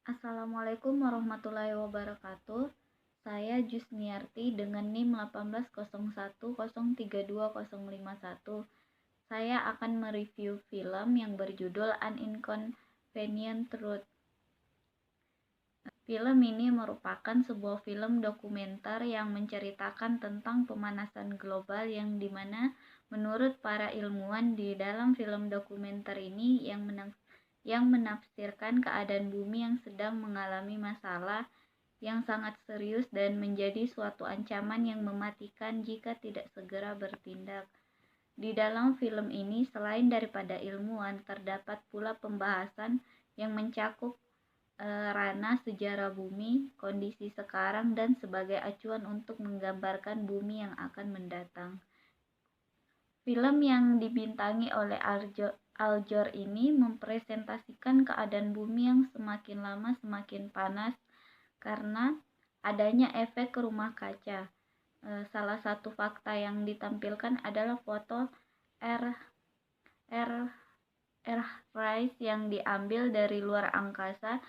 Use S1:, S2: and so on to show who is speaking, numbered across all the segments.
S1: Assalamualaikum warahmatullahi wabarakatuh. Saya Jusniarti dengan NIM 1801032051. Saya akan mereview film yang berjudul An Inconvenient Truth. Film ini merupakan sebuah film dokumenter yang menceritakan tentang pemanasan global yang dimana menurut para ilmuwan di dalam film dokumenter ini yang menafsirkan keadaan bumi yang sedang mengalami masalah yang sangat serius dan menjadi suatu ancaman yang mematikan jika tidak segera bertindak. Di dalam film ini, selain daripada ilmuwan, terdapat pula pembahasan yang mencakup ranah sejarah bumi, kondisi sekarang, dan sebagai acuan untuk menggambarkan bumi yang akan mendatang. Film yang dibintangi oleh Aljor ini mempresentasikan keadaan bumi yang semakin lama semakin panas karena adanya efek rumah kaca. Salah satu fakta yang ditampilkan adalah foto Earthrise yang diambil dari luar angkasa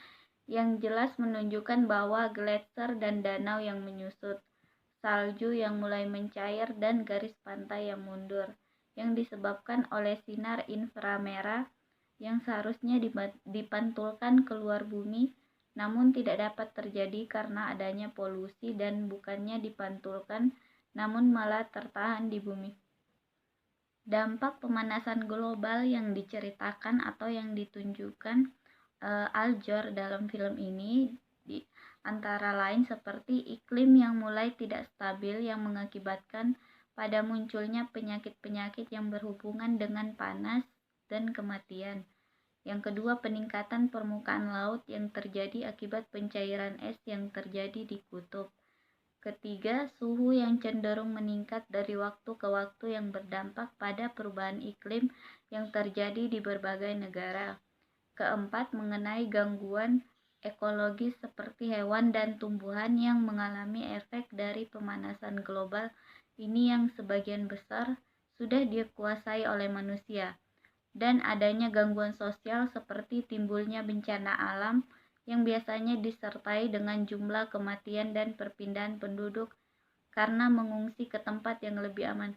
S1: yang jelas menunjukkan bahwa gletser dan danau yang menyusut, salju yang mulai mencair, dan garis pantai yang mundur, yang disebabkan oleh sinar inframerah yang seharusnya dipantulkan keluar bumi, namun tidak dapat terjadi karena adanya polusi dan bukannya dipantulkan, namun malah tertahan di bumi. Dampak pemanasan global yang diceritakan atau yang ditunjukkan Aljor dalam film ini di antara lain seperti iklim yang mulai tidak stabil yang mengakibatkan pada munculnya penyakit-penyakit yang berhubungan dengan panas dan kematian. Yang kedua, peningkatan permukaan laut yang terjadi akibat pencairan es yang terjadi di kutub. Ketiga, suhu yang cenderung meningkat dari waktu ke waktu yang berdampak pada perubahan iklim yang terjadi di berbagai negara. Keempat, mengenai gangguan ekologis seperti hewan dan tumbuhan yang mengalami efek dari pemanasan global ini yang sebagian besar sudah dikuasai oleh manusia, dan adanya gangguan sosial seperti timbulnya bencana alam yang biasanya disertai dengan jumlah kematian dan perpindahan penduduk karena mengungsi ke tempat yang lebih aman.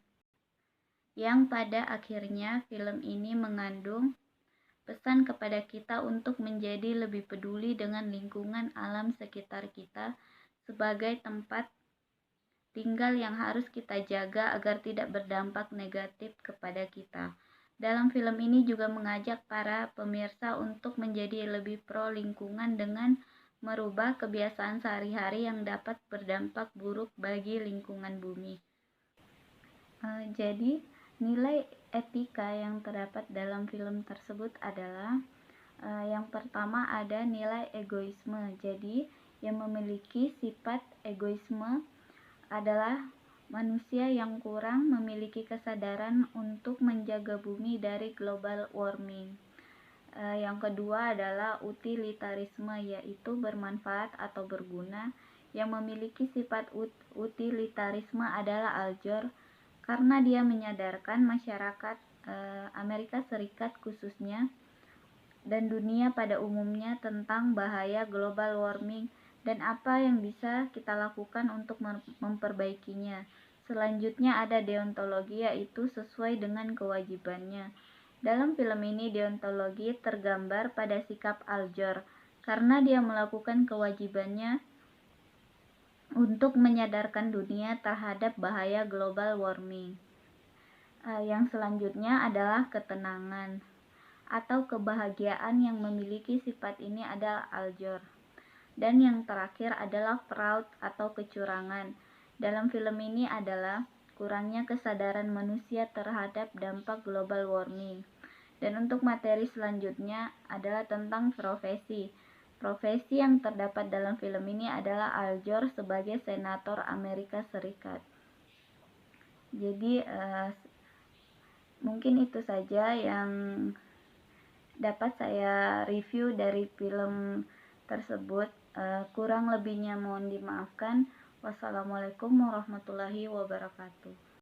S1: Yang pada akhirnya film ini mengandung pesan kepada kita untuk menjadi lebih peduli dengan lingkungan alam sekitar kita sebagai tempat tinggal yang harus kita jaga agar tidak berdampak negatif kepada kita. Dalam film ini juga mengajak para pemirsa untuk menjadi lebih pro lingkungan dengan merubah kebiasaan sehari-hari yang dapat berdampak buruk bagi lingkungan bumi. Jadi, nilai etika yang terdapat dalam film tersebut adalah yang pertama ada nilai egoisme. Jadi, yang memiliki sifat egoisme adalah manusia yang kurang memiliki kesadaran untuk menjaga bumi dari global warming. Yang kedua adalah utilitarisme, yaitu bermanfaat atau berguna. Yang memiliki sifat utilitarisme adalah Aljor karena dia menyadarkan masyarakat Amerika Serikat khususnya dan dunia pada umumnya tentang bahaya global warming dan apa yang bisa kita lakukan untuk memperbaikinya. Selanjutnya ada deontologi, yaitu sesuai dengan kewajibannya. Dalam film ini deontologi tergambar pada sikap Aljor karena dia melakukan kewajibannya untuk menyadarkan dunia terhadap bahaya global warming. Yang selanjutnya adalah ketenangan atau kebahagiaan yang memiliki sifat ini adalah Aljor. Dan yang terakhir adalah fraud atau kecurangan. Dalam film ini adalah kurangnya kesadaran manusia terhadap dampak global warming. Dan untuk materi selanjutnya adalah tentang profesi. Profesi yang terdapat dalam film ini adalah Aljor sebagai senator Amerika Serikat. Jadi mungkin itu saja yang dapat saya review dari film tersebut. Kurang lebihnya mohon dimaafkan. Wassalamualaikum warahmatullahi wabarakatuh.